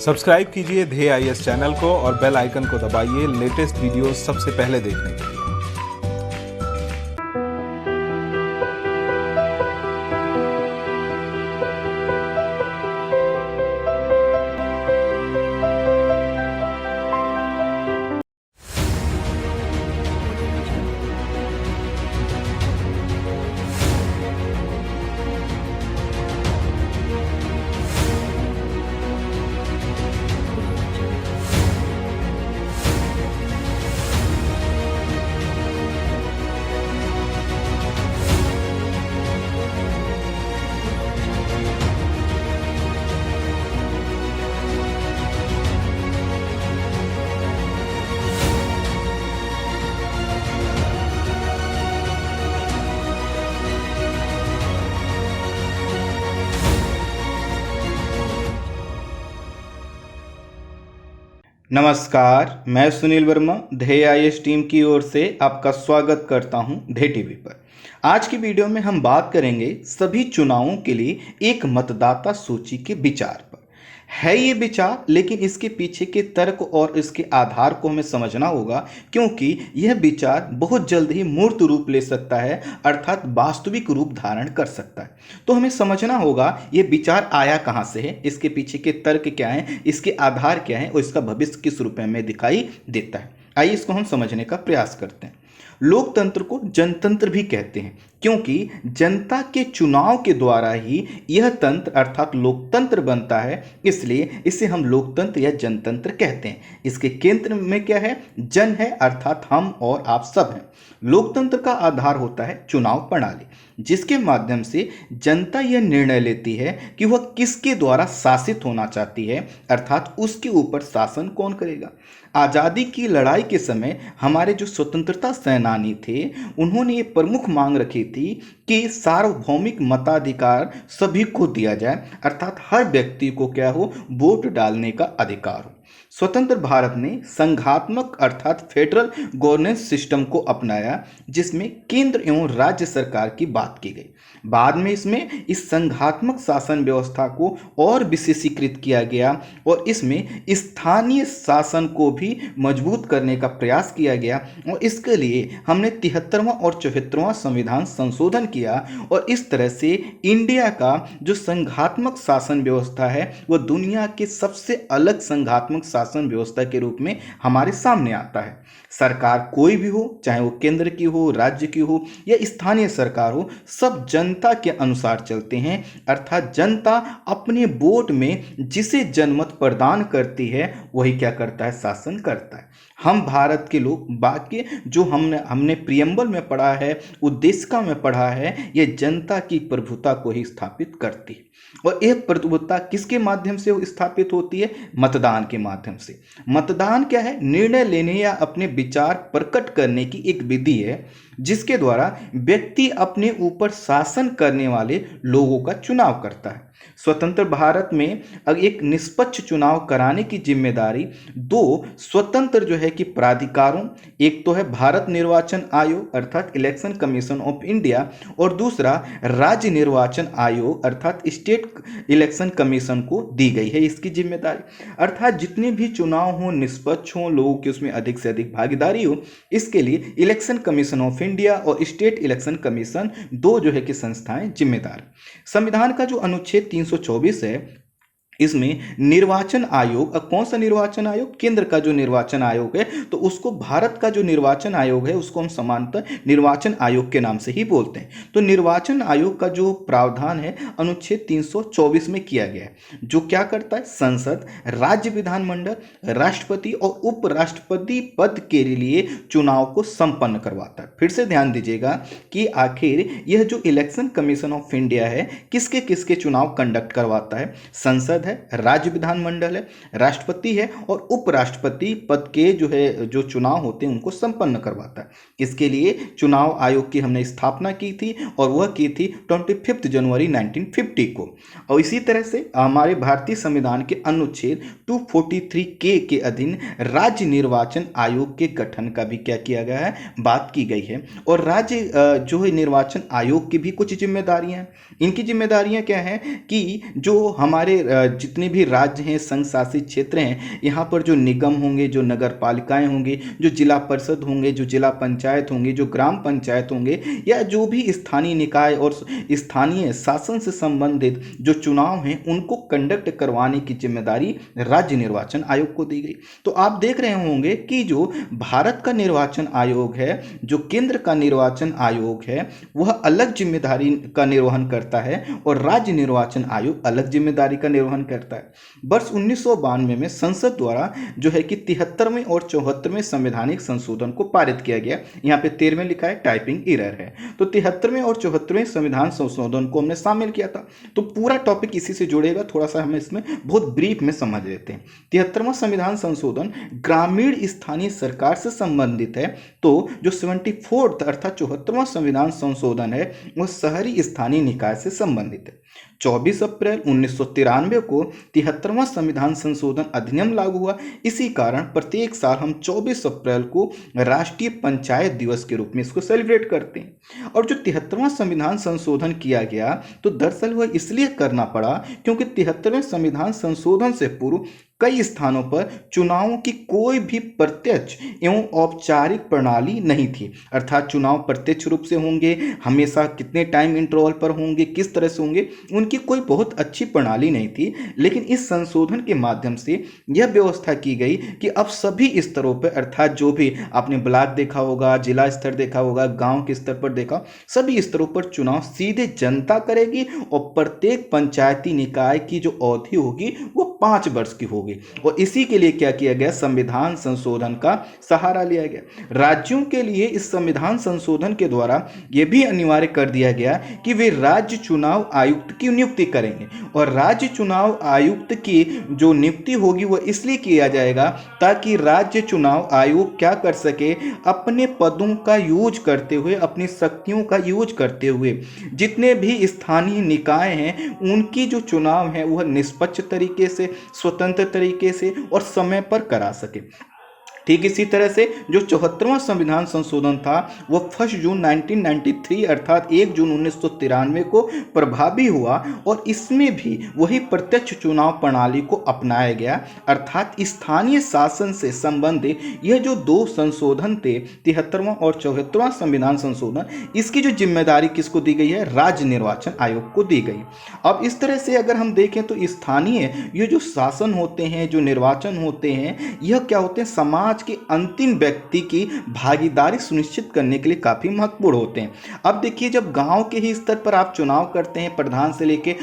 Subscribe कीजिए ध्येय IAS channel को और बेल आइकन को दबाइए लेटेस्ट वीडियो सबसे पहले देखने के लिए। नमस्कार, मैं सुनील वर्मा ध्येय आईएएस टीम की ओर से आपका स्वागत करता हूं ध्येय टीवी पर। आज की वीडियो में हम बात करेंगे सभी चुनावों के लिए एक मतदाता सूची के विचार पर। है ये विचार, लेकिन इसके पीछे के तर्क और इसके आधार को हमें समझना होगा, क्योंकि यह विचार बहुत जल्द ही मूर्त रूप ले सकता है, अर्थात वास्तविक रूप धारण कर सकता है। तो हमें समझना होगा ये विचार आया कहाँ से है, इसके पीछे के तर्क क्या हैं, इसके आधार क्या हैं और इसका भविष्य किस रूप में दिखाई देता है। आइए इसको हम समझने का प्रयास करते हैं। लोकतंत्र को जनतंत्र भी कहते हैं, क्योंकि जनता के चुनाव के द्वारा ही यह तंत्र अर्थात लोकतंत्र बनता है, इसलिए इसे हम लोकतंत्र या जनतंत्र कहते हैं। इसके केंद्र में क्या है? जन है, अर्थात हम और आप सब हैं। लोकतंत्र का आधार होता है चुनाव प्रणाली, जिसके माध्यम से जनता यह निर्णय लेती है कि वह किसके द्वारा शासित होना चाहती है, अर्थात उसके ऊपर शासन कौन करेगा। आज़ादी की लड़ाई के समय हमारे जो स्वतंत्रता सेनानी थे, उन्होंने ये प्रमुख मांग रखी थी कि सार्वभौमिक मताधिकार सभी को दिया जाए, अर्थात हर व्यक्ति को क्या हो, वोट डालने का अधिकार हो। स्वतंत्र भारत ने संघात्मक अर्थात फेडरल गवर्नेंस सिस्टम को अपनाया, जिसमें केंद्र एवं राज्य सरकार की बात की गई। बाद में इसमें इस संघात्मक शासन व्यवस्था को और विशेषीकृत किया गया और इसमें स्थानीय शासन को भी मजबूत करने का प्रयास किया गया और इसके लिए हमने 73वां और 74वां संविधान संशोधन किया और इस तरह से इंडिया का जो संघात्मक शासन व्यवस्था है वह दुनिया के सबसे अलग संघात्मक शासन व्यवस्था के रूप में हमारे सामने आता है। सरकार कोई भी हो, चाहे वो केंद्र की हो, राज्य की हो या स्थानीय सरकार हो, सब जनता के अनुसार चलते हैं, अर्थात जनता अपने वोट में जिसे जनमत प्रदान करती है वही क्या करता है, शासन करता है। हम भारत के लोग बाकी जो हमने प्रियम्बल में पढ़ा है, उद्देशिका में पढ़ा है, यह जनता की प्रभुता को ही स्थापित करती है। और यह प्रभुता किसके माध्यम से स्थापित होती है? मतदान के माध्यम से। मतदान क्या है? निर्णय लेने या अपने विचार प्रकट करने की एक विधि है, जिसके द्वारा व्यक्ति अपने ऊपर शासन करने वाले लोगों का चुनाव करता है। स्वतंत्र भारत में एक निष्पक्ष चुनाव कराने की जिम्मेदारी दो स्वतंत्र जो है कि प्राधिकारों, एक तो है भारत निर्वाचन आयोग अर्थात इलेक्शन कमीशन ऑफ इंडिया और दूसरा राज्य निर्वाचन आयोग अर्थात स्टेट इलेक्शन कमीशन को दी गई है इसकी जिम्मेदारी। अर्थात जितने भी चुनाव हों निष्पक्ष हों, लोगों की उसमें अधिक से अधिक भागीदारी हो, इसके लिए इलेक्शन कमीशन ऑफ इंडिया और स्टेट इलेक्शन कमीशन दो जो है कि संस्थाएं जिम्मेदार। संविधान का जो अनुच्छेद 324 है, इसमें निर्वाचन आयोग, कौन सा निर्वाचन आयोग? केंद्र का जो निर्वाचन आयोग है, तो उसको भारत का जो निर्वाचन आयोग है उसको हम सामान्यतः निर्वाचन आयोग के नाम से ही बोलते हैं। तो निर्वाचन आयोग का जो प्रावधान है अनुच्छेद 324 में किया गया है, जो क्या करता है? संसद, राज्य विधानमंडल, राष्ट्रपति और उपराष्ट्रपति पद के लिए चुनाव को संपन्न करवाता है। फिर से ध्यान दीजिएगा कि आखिर यह जो इलेक्शन कमीशन ऑफ इंडिया है किसके किसके चुनाव कंडक्ट करवाता है? संसद है, राज्य विधानमंडल है, राष्ट्रपति है और उपराष्ट्रपति पद के जो चुनाव होते हैं उनको संपन्न करवाता है। इसके लिए चुनाव आयोग की हमने स्थापना की थी और वह की थी 25 जनवरी 1950 को। और इसी तरह से हमारे भारतीय संविधान के अनुच्छेद 243 के अधीन राज्य निर्वाचन आयोग के गठन का भी क्या किया गया है? बात की गई है। और राज्य जो है निर्वाचन आयोग की भी कुछ जिम्मेदारियां हैं। इनकी जिम्मेदारियां क्या हैं कि जो हमारे जितने भी राज्य हैं, संघ शासित क्षेत्र हैं, यहाँ पर जो निगम होंगे, जो नगर पालिकाएं होंगी, जो जिला परिषद होंगे, जो जिला पंचायत होंगे, जो ग्राम पंचायत होंगे, या जो भी स्थानीय निकाय और स्थानीय शासन से संबंधित जो चुनाव हैं उनको कंडक्ट करवाने की जिम्मेदारी राज्य निर्वाचन आयोग को दी गई। तो आप देख रहे होंगे कि जो भारत का निर्वाचन आयोग है, जो केंद्र का निर्वाचन आयोग है, वह अलग जिम्मेदारी का निर्वहन करता है और राज्य निर्वाचन आयोग अलग जिम्मेदारी का निर्वहन करता है। वर्ष 1992 में संसद द्वारा जो है कि 73वें और 74वें संवैधानिक संशोधन को पारित किया गया। यहाँ पे 13वें लिखा है, टाइपिंग एरर है। तो 73वें और 74वें संविधान संशोधन को हमने शामिल किया था। तो पूरा टॉपिक इसी से जुड़ेगा, थोड़ा सा हम इसमें बहुत ब्रीफ में समझ लेते हैं। 73वां संविधान संशोधन ग्रामीण स्थानीय सरकार से संबंधित है, तो जो 74th अर्थात 74वां संविधान संशोधन है वह शहरी स्थानीय निकाय से संबंधित है। 24 अप्रैल 1993 को 73वां संविधान संशोधन अधिनियम लागू हुआ। इसी कारण प्रत्येक साल हम 24 अप्रैल को राष्ट्रीय पंचायत दिवस के रूप में इसको सेलिब्रेट करते हैं। और जो 73वां संविधान संशोधन किया गया तो दरअसल वह इसलिए करना पड़ा क्योंकि 73वें संविधान संशोधन से पूर्व कई स्थानों पर चुनावों की कोई भी प्रत्यक्ष एवं औपचारिक प्रणाली नहीं थी। अर्थात चुनाव प्रत्यक्ष रूप से होंगे, हमेशा कितने टाइम इंटरवल पर होंगे, किस तरह से होंगे, उनकी कोई बहुत अच्छी प्रणाली नहीं थी। लेकिन इस संशोधन के माध्यम से यह व्यवस्था की गई कि अब सभी स्तरों पर, अर्थात जो भी आपने ब्लॉक देखा होगा, जिला स्तर देखा होगा, गाँव के स्तर पर देखा, सभी स्तरों पर चुनाव सीधे जनता करेगी और प्रत्येक पंचायती निकाय की जो अवधि होगी वो 5 वर्ष की होगी। और इसी के लिए क्या किया गया, संविधान संशोधन का सहारा लिया गया। राज्यों के लिए इस संविधान संशोधन के द्वारा यह भी अनिवार्य कर दिया गया कि वे राज्य चुनाव आयुक्त की नियुक्ति करेंगे। और राज्य चुनाव आयुक्त की जो नियुक्ति होगी वह इसलिए किया जाएगा ताकि राज्य चुनाव आयोग क्या कर सके, अपने पदों का यूज करते हुए, अपनी शक्तियों का यूज करते हुए जितने भी स्थानीय निकाय हैं उनकी जो चुनाव है वह निष्पक्ष तरीके से, स्वतंत्र तरीके से और समय पर करा सके। ठीक इसी तरह से जो 74वां संविधान संशोधन था वह 1 जून 1993 अर्थात 1 जून 1993 को प्रभावी हुआ और इसमें भी वही प्रत्यक्ष चुनाव प्रणाली को अपनाया गया। अर्थात स्थानीय शासन से संबंधित यह जो 2 संशोधन थे, 73वां और 74वां संविधान संशोधन, इसकी जो जिम्मेदारी किसको दी गई है, राज्य निर्वाचन आयोग को दी गई। अब इस तरह से अगर हम देखें तो स्थानीय ये जो शासन होते हैं, जो निर्वाचन होते हैं, यह क्या होते हैं, समाज के अंतिम व्यक्ति की भागीदारी सुनिश्चित करने के लिए काफी महत्वपूर्ण होते हैं। अब देखिए, जब गांव के ही स्तर पर आप चुनाव करते हैं, प्रधान से लेके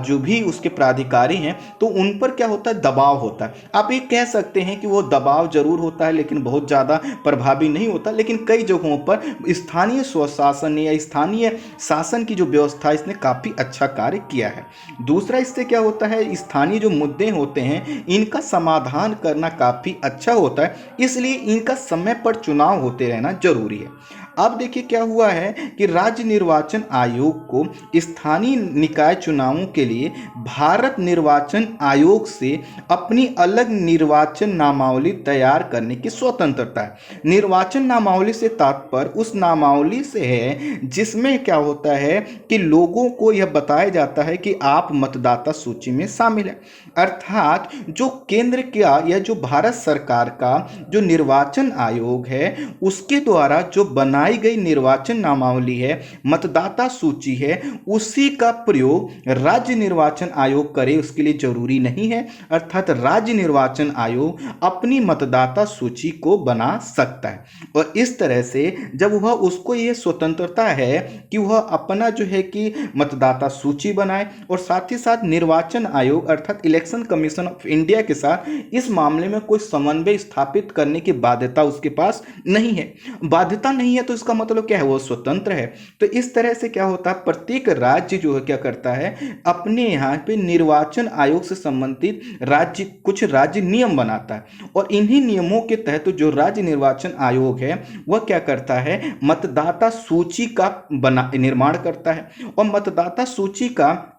जो भी उसके प्राधिकारी हैं, तो उन पर क्या होता है, दबाव होता है। आप ये कह सकते हैं कि वो दबाव जरूर होता है लेकिन बहुत ज्यादा प्रभावी नहीं होता। लेकिन कई जगहों पर स्थानीय स्वशासन या स्थानीय शासन की जो व्यवस्था, इसने काफी अच्छा कार्य किया है। दूसरा, इससे क्या होता है, स्थानीय जो मुद्दे होते हैं इनका समाधान करना काफी अच्छा होता है, इसलिए इनका समय पर चुनाव होते रहना जरूरी है। अब देखिए क्या हुआ है कि राज्य निर्वाचन आयोग को स्थानीय निकाय चुनावों के लिए भारत निर्वाचन आयोग से अपनी अलग निर्वाचन नामावली तैयार करने की स्वतंत्रता है। निर्वाचन नामावली से तात्पर्य उस नामावली से है जिसमें क्या होता है कि लोगों को यह बताया जाता है कि आप मतदाता सूची में शामिल हैं। अर्थात जो केंद्र का या जो भारत सरकार का जो निर्वाचन आयोग है उसके द्वारा जो बनाई गई निर्वाचन नामावली है, मतदाता सूची है, उसी का प्रयोग राज्य निर्वाचन आयोग करे उसके लिए जरूरी नहीं है। अर्थात राज्य निर्वाचन आयोग अपनी मतदाता सूची को बना सकता है और इस तरह से जब वह उसको ये स्वतंत्रता है कि वह अपना जो है कि मतदाता सूची बनाए और साथ ही साथ निर्वाचन आयोग अर्थात इलेक्शन कमीशन ऑफ इंडिया के साथ इस मामले में कोई समन्वय स्थापित करने की बाध्यता उसके पास नहीं है। बाध्यता नहीं है तो इसका मतलब क्या है, वो स्वतंत्र है। तो इस तरह से क्या होता है, प्रत्येक राज्य जो है क्या करता है, अपने यहाँ पे निर्वाचन आयोग से संबंधित राज्य कुछ राज्य नियम बनाता है और इन्हीं नियमों के तहत जो राज्य निर्वाचन आयोग है वह क्या करता है, मतदाता सूची का निर्माण करता है और मतदाता सूची का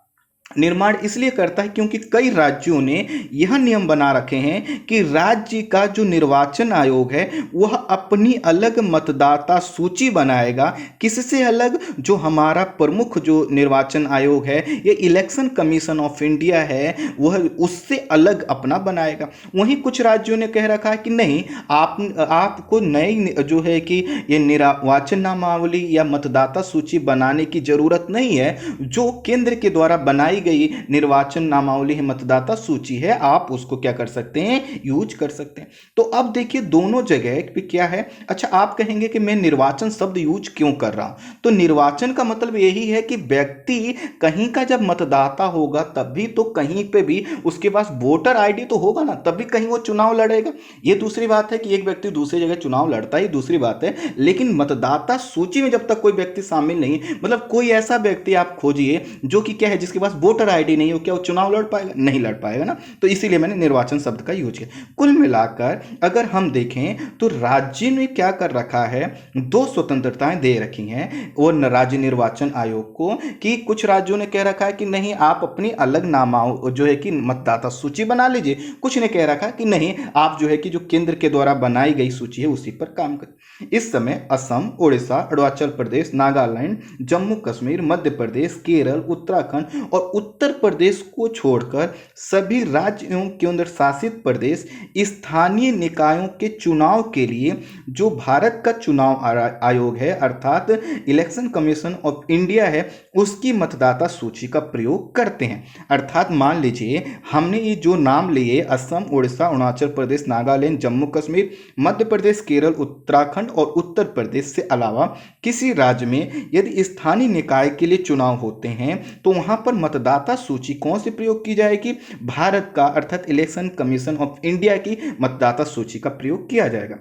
निर्माण इसलिए करता है क्योंकि कई राज्यों ने यह नियम बना रखे हैं कि राज्य का जो निर्वाचन आयोग है वह अपनी अलग मतदाता सूची बनाएगा। किससे अलग? जो हमारा प्रमुख जो निर्वाचन आयोग है, ये इलेक्शन कमीशन ऑफ इंडिया है, वह उससे अलग अपना बनाएगा। वहीं कुछ राज्यों ने कह रखा है कि नहीं, आपको नई जो है कि ये निर्वाचन नामावली या मतदाता सूची बनाने की जरूरत नहीं है। जो केंद्र के द्वारा बनाई गई निर्वाचन नामावली है, मतदाता सूची है, आप उसको क्या कर सकते हैं? यूज कर सकते हैं। तो अब देखिए दोनों जगह पे क्या है। अच्छा, आप कहेंगे कि मैं निर्वाचन शब्द यूज क्यों कर रहा हूं? तो निर्वाचन का मतलब यही है कि व्यक्ति कहीं का जब मतदाता होगा तभी तो कहीं पे भी उसके पास वोटर आईडी तो होगा ना, तभी कहीं वो चुनाव लड़ेगा। ये दूसरी बात है कि एक व्यक्ति दूसरी जगह चुनाव लड़ता है, दूसरी बात है, लेकिन मतदाता सूची में जब तक कोई व्यक्ति शामिल नहीं, मतलब कोई ऐसा व्यक्ति आप खोजिए जो कि क्या है, जिसके पास वोटर आईडी नहीं हो, क्या वो चुनाव लड़ पाएगा? नहीं लड़ पाएगा ना। तो इसीलिए मैंने निर्वाचन शब्द का यूज किया। कुल मिलाकर अगर हम देखें तो राज्य ने क्या कर रखा है, दो स्वतंत्रताएं दे रखी हैं वो राज्य निर्वाचन आयोग को, कि कुछ राज्यों ने कह रखा है कि नहीं, आप अपनी अलग नामाओं जो है कि मतदाता सूची बना लीजिए। कुछ ने कह रखा है कि नहीं, आप जो है कि जो केंद्र के द्वारा बनाई गई सूची है उसी पर काम करें। इस समय असम, उड़ीसा, अरुणाचल प्रदेश, नागालैंड, जम्मू कश्मीर, मध्य प्रदेश, केरल, उत्तराखंड और उत्तर प्रदेश को छोड़कर सभी राज्य एवं केंद्र शासित प्रदेश स्थानीय निकायों के चुनाव के लिए जो भारत का चुनाव आयोग है अर्थात इलेक्शन कमीशन ऑफ इंडिया है, उसकी मतदाता सूची का प्रयोग करते हैं। अर्थात मान लीजिए हमने ये जो नाम लिए असम, उड़ीसा, अरुणाचल प्रदेश, नागालैंड, जम्मू कश्मीर, मध्य प्रदेश, केरल, उत्तराखंड और उत्तर प्रदेश से अलावा किसी राज्य में यदि स्थानीय निकाय के लिए चुनाव होते हैं तो वहां पर मतदाता सूची कौन सी प्रयोग की जाएगी? भारत का अर्थात इलेक्शन कमीशन ऑफ इंडिया की मतदाता सूची का प्रयोग किया जाएगा।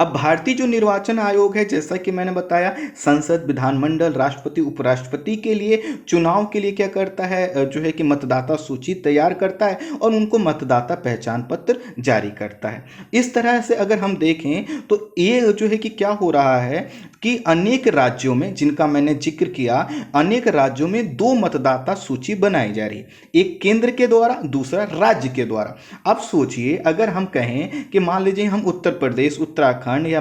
अब भारतीय जो निर्वाचन आयोग है, जैसा कि मैंने बताया, संसद, विधानमंडल, राष्ट्रपति, उपराष्ट्रपति के लिए चुनाव के लिए क्या करता है, जो है कि मतदाता सूची तैयार करता है और उनको मतदाता पहचान पत्र जारी करता है। इस तरह से अगर हम देखें तो ये जो है कि क्या हो रहा है कि अनेक राज्यों में, जिनका मैंने जिक्र किया, अनेक राज्यों में दो मतदाता सूची बनाई जा रही है, एक केंद्र के द्वारा, दूसरा राज्य के द्वारा। अब सोचिए अगर हम कहें कि मान लीजिए हम उत्तर प्रदेश, उत्तराखंड या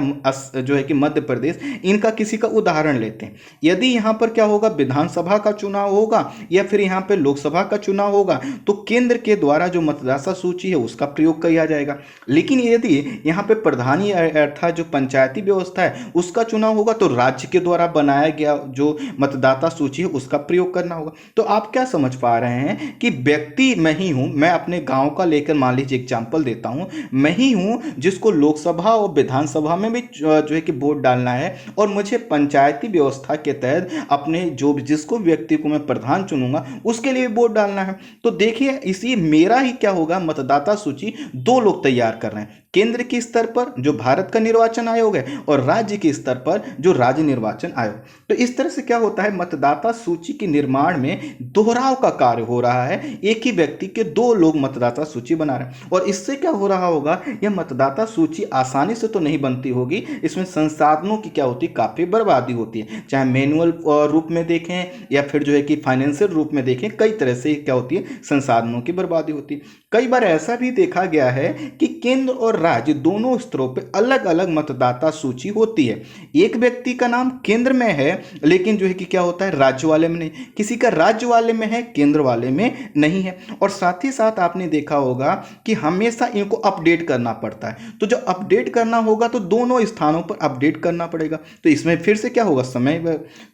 जो है कि मध्य प्रदेश, इनका किसी का उदाहरण लेते हैं। यदि यहाँ पर क्या होगा, विधानसभा का चुनाव होगा या फिर यहाँ पे लोकसभा का चुनाव होगा, तो केंद्र के द्वारा जो मतदाता सूची है उसका प्रयोग किया जाएगा। लेकिन यदि यहाँ पे प्रधानी अर्थात जो पंचायती व्यवस्था है उसका चुनाव होगा तो राज्य के द्वारा बनाया गया जो मतदाता सूची है उसका प्रयोग करना होगा। तो आप क्या समझ पा रहे हैं कि व्यक्ति मैं ही हूं, मैं अपने गांव का लेकर मान लीजिए एग्जांपल देता हूं, मैं ही हूं जिसको लोकसभा और विधानसभा में भी जो है कि वोट डालना है और मुझे पंचायती व्यवस्था के तहत अपने जो जिसको व्यक्ति को मैं प्रधान चुनूंगा उसके लिए वोट डालना है। तो देखिए इसी मेरा ही क्या होगा, मतदाता सूची दो लोग तैयार कर रहे हैं, केंद्र के स्तर पर जो भारत का निर्वाचन आयोग है और राज्य के स्तर पर जो राज्य निर्वाचन आयोग। तो इस तरह से क्या होता है, मतदाता सूची के निर्माण में दोहराव का कार्य हो रहा है, एक ही व्यक्ति के दो लोग मतदाता सूची बना रहे हैं। और इससे क्या हो रहा होगा, यह मतदाता सूची आसानी से तो नहीं बनती होगी, इसमें संसाधनों की क्या होती है, काफी बर्बादी होती है, चाहे मैनुअल रूप में देखें या फिर जो है कि फाइनेंशियल रूप में देखें, कई तरह से क्या होती है, संसाधनों की बर्बादी होती है। कई बार ऐसा भी देखा गया है कि केंद्र और राज्य दोनों स्तरों पे अलग अलग मतदाता सूची होती है। एक व्यक्ति का नाम केंद्र में है लेकिन जो है कि क्या होता है, राज्य वाले में नहीं, किसी का राज्य वाले में है, केंद्र वाले में नहीं है। और साथ ही साथ आपने देखा होगा कि हमेशा इनको अपडेट करना पड़ता है, तो जो अपडेट करना होगा तो दोनों स्थानों पर अपडेट करना पड़ेगा, तो इसमें फिर से क्या होगा, समय।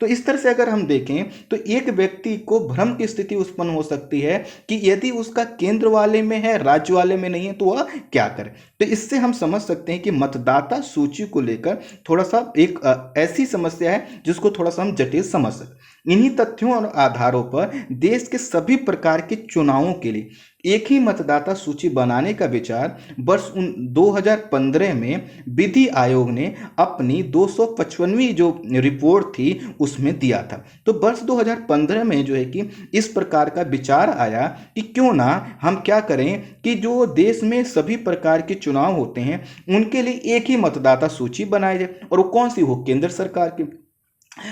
तो इस तरह से अगर हम देखें तो एक व्यक्ति को भ्रम की स्थिति उत्पन्न हो सकती है कि यदि उसका केंद्र वाले में है, राज्य वाले में नहीं है, तो वह क्या करे। तो इससे हम समझ सकते हैं कि मतदाता सूची को लेकर थोड़ा सा एक ऐसी समस्या है जिसको थोड़ा सा हम जटिल समझ सकते हैं। इन्हीं तथ्यों और आधारों पर देश के सभी प्रकार के चुनावों के लिए एक ही मतदाता सूची बनाने का विचार वर्ष 2015 में विधि आयोग ने अपनी 255वीं जो रिपोर्ट थी उसमें दिया था। तो वर्ष 2015 में जो है कि इस प्रकार का विचार आया कि क्यों ना हम क्या करें कि जो देश में सभी प्रकार के चुनाव होते हैं उनके लिए एक ही मतदाता सूची बनाई जाए, और वो कौन सी हो, केंद्र सरकार की।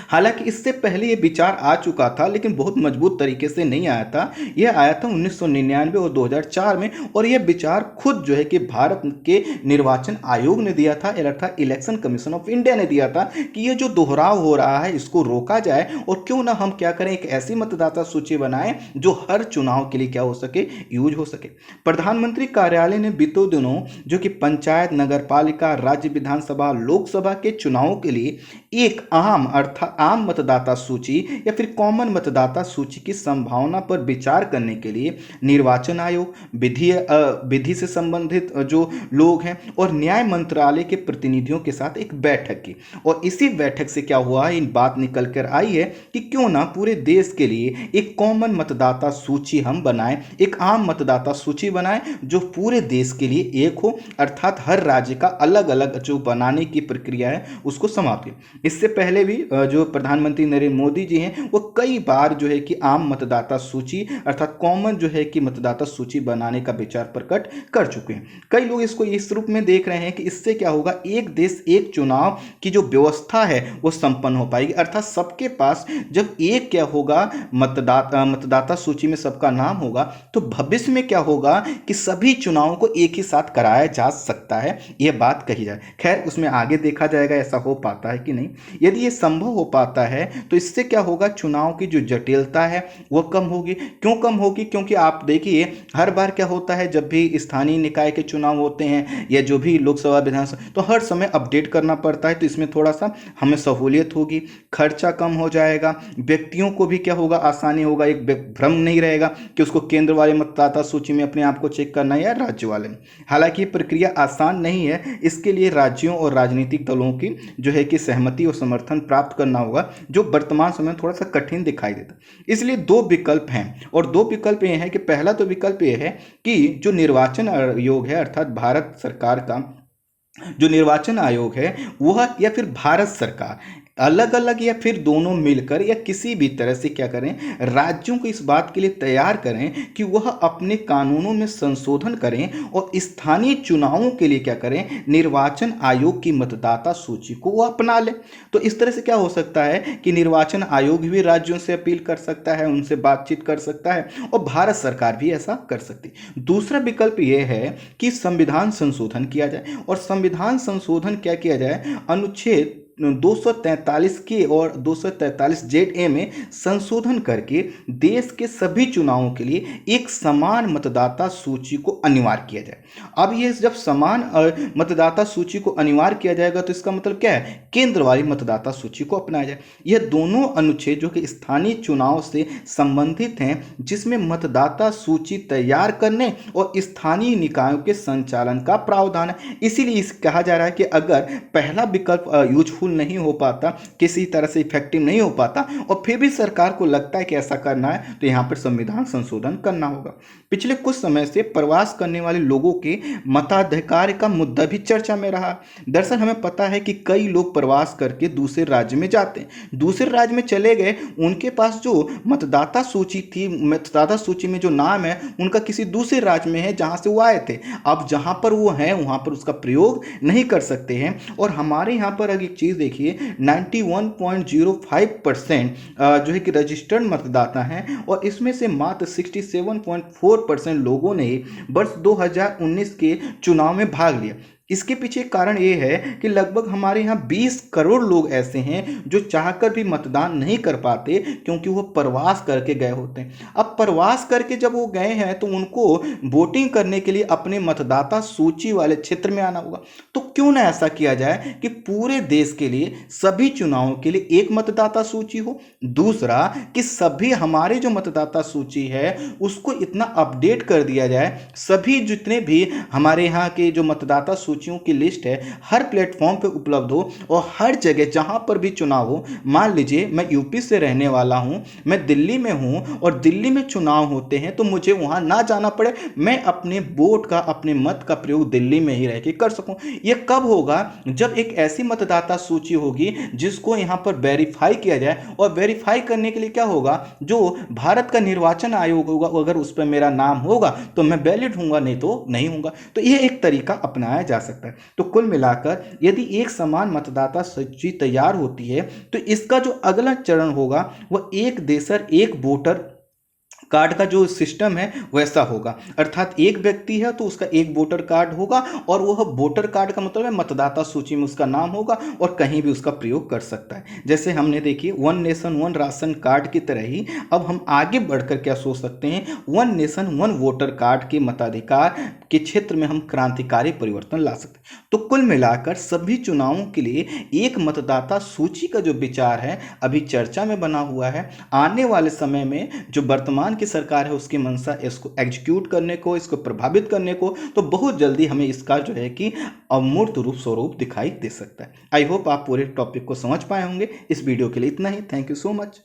हालांकि इससे पहले ये विचार आ चुका था, लेकिन बहुत मजबूत तरीके से नहीं आया था। यह आया था 1999 और 2004 में, और यह विचार खुद जो है कि भारत के निर्वाचन आयोग ने दिया था, अर्थात इलेक्शन कमीशन ऑफ इंडिया ने दिया था कि ये जो दोहराव हो रहा है इसको रोका जाए, और क्यों ना हम क्या करें, एक ऐसी मतदाता सूची बनाएं जो हर चुनाव के लिए क्या हो सके, यूज हो सके। प्रधानमंत्री कार्यालय ने बीते दिनों जो कि पंचायत, नगर पालिका, राज्य विधानसभा, लोकसभा के चुनावों के लिए एक आम मतदाता सूची या फिर कॉमन मतदाता सूची की संभावना पर विचार करने के लिए निर्वाचन आयोग, विधि से संबंधित जो लोग हैं और न्याय मंत्रालय के प्रतिनिधियों के साथ एक बैठक की। और इसी बैठक से क्या हुआ है, इन बात निकल कर आई है कि क्यों ना पूरे देश के लिए एक कॉमन मतदाता सूची हम बनाएं, एक आम मतदाता सूची बनाएं जो पूरे देश के लिए एक हो, अर्थात हर राज्य का अलग अलग जो बनाने की प्रक्रिया है उसको समाप्त की। इससे पहले भी जो प्रधानमंत्री नरेंद्र मोदी जी हैं वो कई बार जो है कि आम मतदाता सूची अर्थात कॉमन जो है कि मतदाता सूची बनाने का विचार प्रकट कर चुके हैं। कई लोग इसको इस रूप में देख रहे हैं कि इससे क्या होगा, एक देश एक चुनाव की जो व्यवस्था है वो संपन्न हो पाएगी, अर्थात सबके पास जब एक क्या होगा, मतदाता सूची में सबका नाम होगा, तो भविष्य में क्या होगा कि सभी चुनावों को एक ही साथ कराया जा सकता है, यह बात कही जाए। खैर उसमें आगे देखा जाएगा ऐसा हो पाता है कि नहीं। यदि ये संभव हो पाता है तो इससे क्या होगा, चुनाव की जो जटिलता है वो कम होगी। क्यों कम होगी, क्योंकि आप देखिए हर बार क्या होता है, जब भी स्थानीय निकाय के चुनाव होते हैं या जो भी लोकसभा विधानसभा, तो हर समय अपडेट करना पड़ता है, तो इसमें थोड़ा सा हमें सहूलियत होगी, खर्चा कम हो जाएगा, व्यक्तियों को भी क्या होगा, आसानी होगा, एक भ्रम नहीं रहेगा कि उसको केंद्र वाले मतदाता सूची में अपने आप को चेक करना है या राज्य वाले में। हालांकि प्रक्रिया आसान नहीं है, इसके लिए राज्यों और राजनीतिक दलों की जो है कि सहमति और समर्थन प्राप्त करना होगा, जो वर्तमान समय में थोड़ा सा कठिन दिखाई देता। इसलिए दो विकल्प हैं, और दो विकल्प ये हैं कि पहला तो विकल्प ये है कि जो निर्वाचन आयोग है अर्थात भारत सरकार का जो निर्वाचन आयोग है वह या फिर भारत सरकार अलग अलग या फिर दोनों मिलकर या किसी भी तरह से क्या करें, राज्यों को इस बात के लिए तैयार करें कि वह अपने कानूनों में संशोधन करें और स्थानीय चुनावों के लिए क्या करें, निर्वाचन आयोग की मतदाता सूची को वो अपना लें। तो इस तरह से क्या हो सकता है कि निर्वाचन आयोग भी राज्यों से अपील कर सकता है, उनसे बातचीत कर सकता है, और भारत सरकार भी ऐसा कर सकती है। दूसरा विकल्प यह है कि संविधान संशोधन किया जाए, और संविधान संशोधन क्या किया जाए, अनुच्छेद 243 के और 243 जेड ए में संशोधन करके देश के सभी चुनावों के लिए एक समान मतदाता सूची को अनिवार्य किया जाए। अब ये जब समान मतदाता सूची को अनिवार्य किया जाएगा तो इसका मतलब क्या है, केंद्र वाली मतदाता सूची को अपनाया जाए। यह दोनों अनुच्छेद जो कि स्थानीय चुनाव से संबंधित हैं, जिसमें मतदाता सूची तैयार करने और स्थानीय निकायों के संचालन का प्रावधान है। इसीलिए कहा जा रहा है कि अगर पहला विकल्प यूजफुल नहीं हो पाता, किसी तरह से इफेक्टिव नहीं हो पाता, और फिर भी सरकार को लगता है कि ऐसा करना है, तो यहां पर संविधान संशोधन करना होगा। पिछले कुछ समय से प्रवास करने वाले लोगों के मताधिकार का मुद्दा भी चर्चा में रहा। दरअसल हमें पता है कि कई लोग प्रवास करके दूसरे राज्य में जाते हैं, दूसरे राज्य में चले गए, उनके पास जो मतदाता सूची थी, मतदाता सूची में जो नाम है उनका किसी दूसरे राज्य में है जहां से वो आए थे। अब जहां पर वो हैं वहां पर उसका प्रयोग नहीं कर सकते हैं। और हमारे यहाँ पर अगर एक चीज देखिए, 91.05% जो है कि रजिस्टर्ड मतदाता हैं, और इसमें से मात्र 67.4% लोगों ने वर्ष 2019 के चुनाव में भाग लिया। इसके पीछे कारण ये है कि लगभग हमारे यहाँ 20 करोड़ लोग ऐसे हैं जो चाहकर भी मतदान नहीं कर पाते, क्योंकि वो प्रवास करके गए होते हैं। अब प्रवास करके जब वो गए हैं तो उनको वोटिंग करने के लिए अपने मतदाता सूची वाले क्षेत्र में आना होगा। तो क्यों ना ऐसा किया जाए कि पूरे देश के लिए सभी चुनावों के लिए एक मतदाता सूची हो। दूसरा कि सभी हमारे जो मतदाता सूची है उसको इतना अपडेट कर दिया जाए, सभी जितने भी हमारे यहाँ के जो मतदाता सूचियों की लिस्ट है हर प्लेटफॉर्म पे उपलब्ध हो, और हर जगह जहां पर भी चुनाव हो, मान लीजिए मैं यूपी से रहने वाला हूं, मैं दिल्ली में हूं और दिल्ली में चुनाव होते हैं तो मुझे वहां ना जाना पड़े, मैं अपने वोट का, अपने मत का प्रयोग दिल्ली में ही रह के कर सकूं। यह कब होगा, जब एक ऐसी मतदाता सूची होगी जिसको यहां पर वेरीफाई किया जाए, और वेरीफाई करने के लिए क्या होगा, जो भारत का निर्वाचन आयोग होगा अगर उस पर मेरा नाम होगा तो मैं वैलिड हूंगा, नहीं तो नहीं होगा। तो यह एक तरीका अपनाया जा सकता है। तो कुल मिलाकर यदि एक समान मतदाता सूची तैयार होती है तो इसका जो अगला चरण होगा वह एक देशर एक वोटर कार्ड का जो सिस्टम है वैसा होगा। अर्थात एक व्यक्ति है तो उसका एक वोटर कार्ड होगा और वह वोटर कार्ड का मतलब है मतदाता सूची में उसका नाम होगा और कहीं भी उसका प्रयोग कर सकता है। जैसे हमने देखिए one nation one ration card की तरह ही अब हम आगे बढ़कर क्या सोच सकते हैं, one nation one voter card के मताधिकार के क्षेत्र में हम क्रांतिकारी परिवर्तन ला सकते हैं। तो कुल मिलाकर सभी चुनावों के लिए एक मतदाता सूची का जो विचार है अभी चर्चा में बना हुआ है। आने वाले समय में जो वर्तमान की सरकार है उसकी मंशा इसको एग्जीक्यूट करने को, इसको प्रभावित करने को, तो बहुत जल्दी हमें इसका जो है कि अमूर्त रूप स्वरूप दिखाई दे सकता है। आई होप आप पूरे टॉपिक को समझ पाए होंगे। इस वीडियो के लिए इतना ही। Thank you so much.